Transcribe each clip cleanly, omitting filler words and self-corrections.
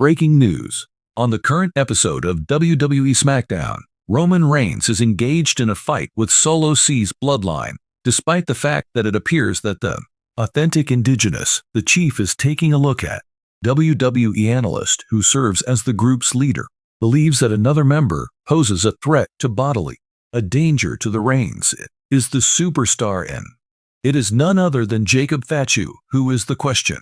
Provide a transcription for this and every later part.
Breaking news. On the current episode of WWE SmackDown, Roman Reigns is engaged in a fight with Solo C's bloodline, despite the fact that it appears that the authentic indigenous, the Chief, is taking a look at. WWE analyst who serves as the group's leader believes that another member poses a threat to bodily, a danger to the Reigns. It is the superstar in. It is none other than Jacob Fatu who is the question.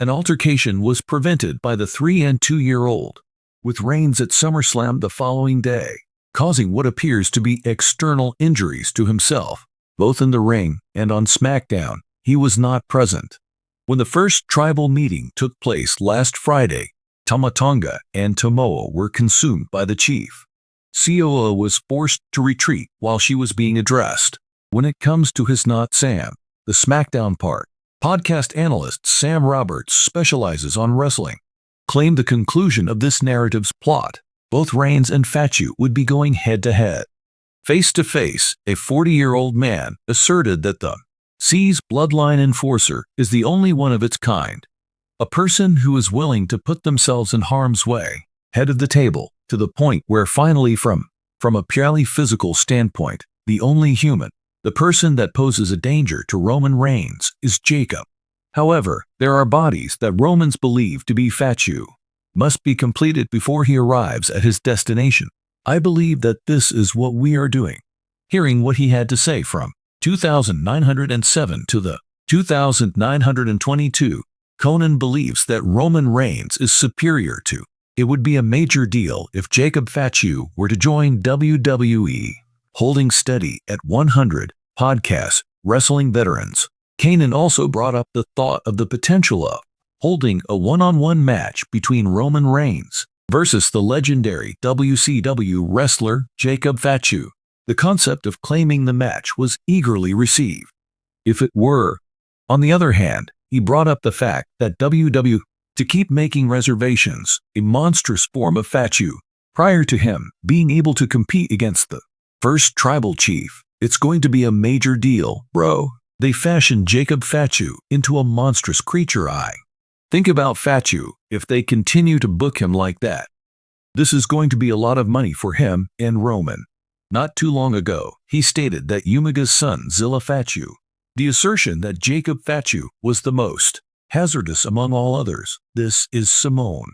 An altercation was prevented by the 3 and 2-year-old, with Reigns at SummerSlam the following day, causing what appears to be external injuries to himself. Both in the ring and on SmackDown, he was not present. When the first tribal meeting took place last Friday, Tamatonga and Tomoa were consumed by the Chief. Sikoa was forced to retreat while she was being addressed. When it comes to his not Sam, the SmackDown part, podcast analyst Sam Roberts specializes on wrestling, claimed the conclusion of this narrative's plot. Both Reigns and Fatu would be going head-to-head. Face-to-face, a 40-year-old man asserted that the C's bloodline enforcer is the only one of its kind, a person who is willing to put themselves in harm's way, head of the table, to the point where finally from a purely physical standpoint, the only human, the person that poses a danger to Roman Reigns, is Jacob. However, there are bodies that Romans believe to be Fatu must be completed before he arrives at his destination. I believe that this is what we are doing. Hearing what he had to say from 2,907 to the 2,922, Conan believes that Roman Reigns is superior to. It would be a major deal if Jacob Fatu were to join WWE. Holding steady at 100 podcasts, wrestling veterans. Kanan also brought up the thought of the potential of holding a one-on-one match between Roman Reigns versus the legendary WCW wrestler Jacob Fatu. The concept of claiming the match was eagerly received. If it were. On the other hand, he brought up the fact that WWE to keep making reservations, a monstrous form of Fatu, prior to him being able to compete against the first tribal chief. It's going to be a major deal, bro. They fashioned Jacob Fatu into a monstrous creature. Think about Fatu if they continue to book him like that. This is going to be a lot of money for him and Roman. Not too long ago, he stated that Umega's son Zilla Fatu. The assertion that Jacob Fatu was the most hazardous among all others. This is Simone.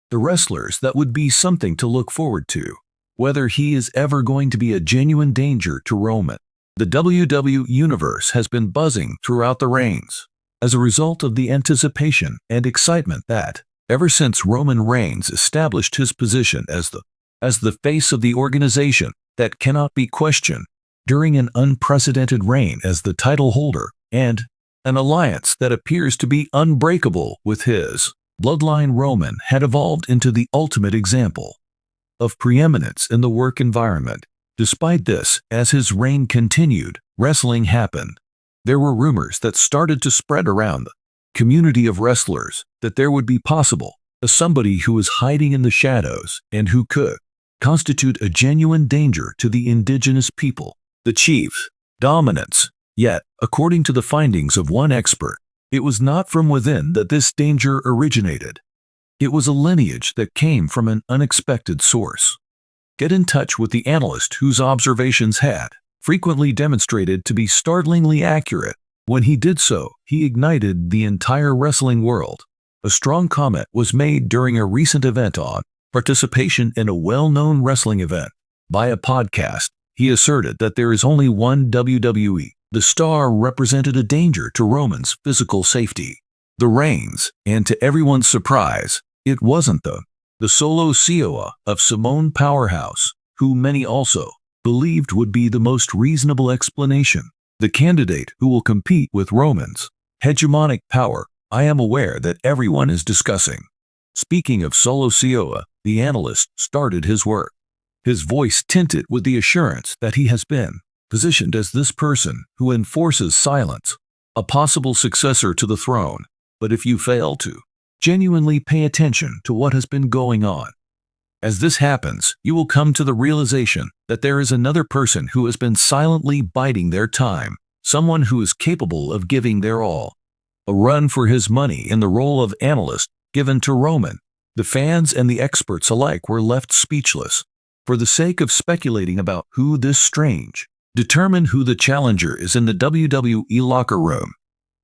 The wrestlers that would be something to look forward to. Whether he is ever going to be a genuine danger to Roman. The WWE Universe has been buzzing throughout the reigns as a result of the anticipation and excitement that, ever since Roman Reigns established his position as the face of the organization that cannot be questioned, during an unprecedented reign as the title holder, and an alliance that appears to be unbreakable with his bloodline, Roman had evolved into the ultimate example of preeminence in the work environment. Despite this, as his reign continued, wrestling happened. There were rumors that started to spread around the community of wrestlers that there would be possible somebody who was hiding in the shadows and who could constitute a genuine danger to the indigenous people. The Chief's dominance. Yet, according to the findings of one expert, it was not from within that this danger originated. It was a lineage that came from an unexpected source. Get in touch with the analyst whose observations had frequently demonstrated to be startlingly accurate. When he did so, he ignited the entire wrestling world. A strong comment was made during a recent event on participation in a well-known wrestling event. By a podcast, he asserted that there is only one WWE. The star represented a danger to Roman's physical safety. The Reigns, and to everyone's surprise, it wasn't the solo Sikoa of Simone Powerhouse, who many also believed would be the most reasonable explanation. The candidate who will compete with Roman's hegemonic power, I am aware that everyone is discussing. Speaking of Solo Sikoa, the analyst started his work. His voice tinted with the assurance that he has been positioned as this person who enforces silence, a possible successor to the throne. But if you fail to genuinely pay attention to what has been going on, as this happens, you will come to the realization that there is another person who has been silently biding their time, someone who is capable of giving their all. A run for his money in the role of analyst given to Roman. The fans and the experts alike were left speechless. For the sake of speculating about who this strange, determine who the challenger is in the WWE locker room,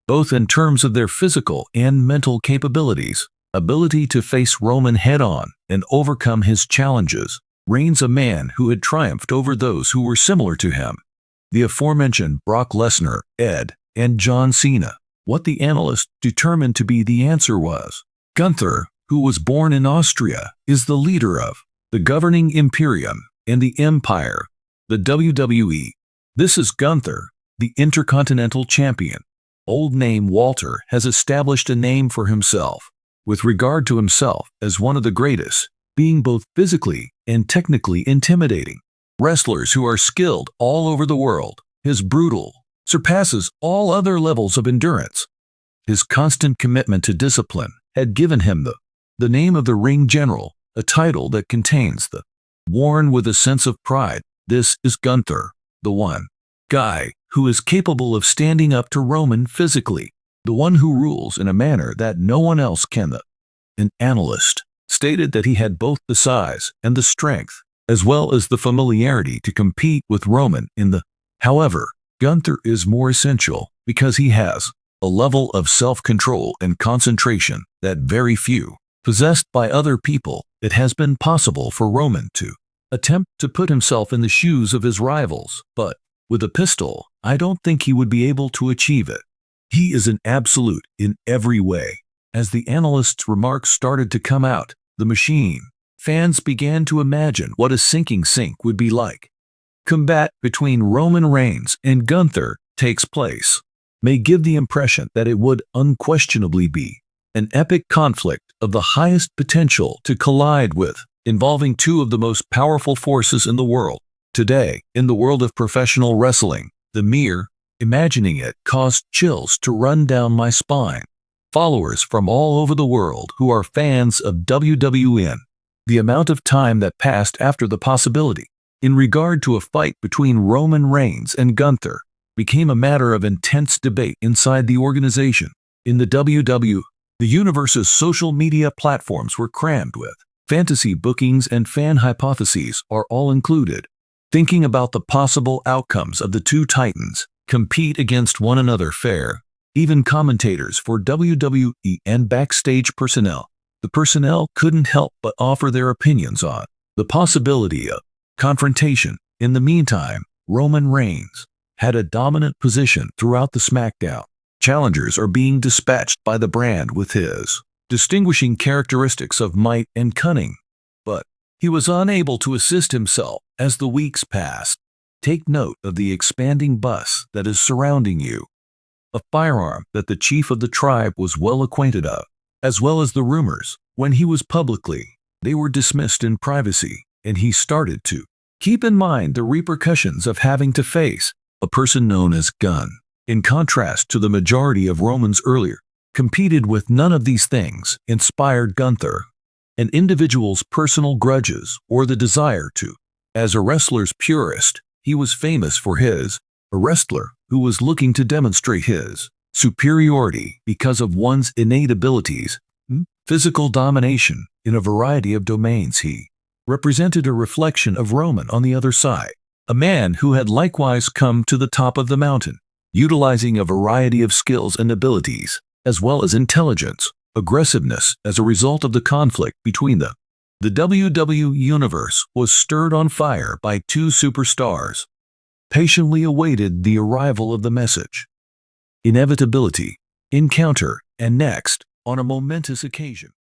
both in terms of their physical and mental capabilities, ability to face Roman head-on and overcome his challenges, reigns a man who had triumphed over those who were similar to him. The aforementioned Brock Lesnar, Ed, and John Cena. What the analyst determined to be the answer was, Gunther, who was born in Austria, is the leader of the governing imperium and the empire, the WWE. This is Gunther, the Intercontinental Champion. Old name Walter has established a name for himself, with regard to himself as one of the greatest, being both physically and technically intimidating. Wrestlers who are skilled all over the world, his brutal surpasses all other levels of endurance. His constant commitment to discipline had given him the name of the Ring General, a title that contains the worn with a sense of pride. This is Gunther, the one guy who is capable of standing up to Roman physically, the one who rules in a manner that no one else can. An analyst stated that he had both the size and the strength, as well as the familiarity to compete with Roman in the. However, Gunther is more essential because he has a level of self-control and concentration that very few possessed by other people. It has been possible for Roman to attempt to put himself in the shoes of his rivals, but with a pistol, I don't think he would be able to achieve it. He is an absolute in every way. As the analyst's remarks started to come out, the machine, fans began to imagine what a sinking sink would be like. Combat between Roman Reigns and Gunther takes place. May give the impression that it would unquestionably be an epic conflict of the highest potential to collide with, involving two of the most powerful forces in the world. Today, in the world of professional wrestling, the mere imagining it caused chills to run down my spine. Followers from all over the world who are fans of WWE. The amount of time that passed after the possibility, in regard to a fight between Roman Reigns and Gunther, became a matter of intense debate inside the organization. In the WWE, the Universe's social media platforms were crammed with fantasy bookings and fan hypotheses are all included. Thinking about the possible outcomes of the two titans compete against one another fair. Even commentators for WWE and backstage personnel, the personnel couldn't help but offer their opinions on the possibility of confrontation. In the meantime, Roman Reigns had a dominant position throughout the SmackDown. Challengers are being dispatched by the brand with his distinguishing characteristics of might and cunning, but he was unable to assist himself as the weeks passed. Take note of the expanding bus that is surrounding you, a firearm that the chief of the tribe was well acquainted of, as well as the rumors. When he was publicly, they were dismissed in privacy, and he started to keep in mind the repercussions of having to face a person known as Gun. In contrast to the majority of Romans earlier, competed with none of these things inspired Gunther. An individual's personal grudges or the desire to. As a wrestler's purist, he was famous for his, a wrestler who was looking to demonstrate his superiority because of one's innate abilities, physical domination in a variety of domains. He represented a reflection of Roman on the other side, a man who had likewise come to the top of the mountain, utilizing a variety of skills and abilities, as well as intelligence, aggressiveness. As a result of the conflict between them, the WWE Universe was stirred on fire by two superstars. Patiently awaited the arrival of the message. Inevitability, encounter, and next, on a momentous occasion.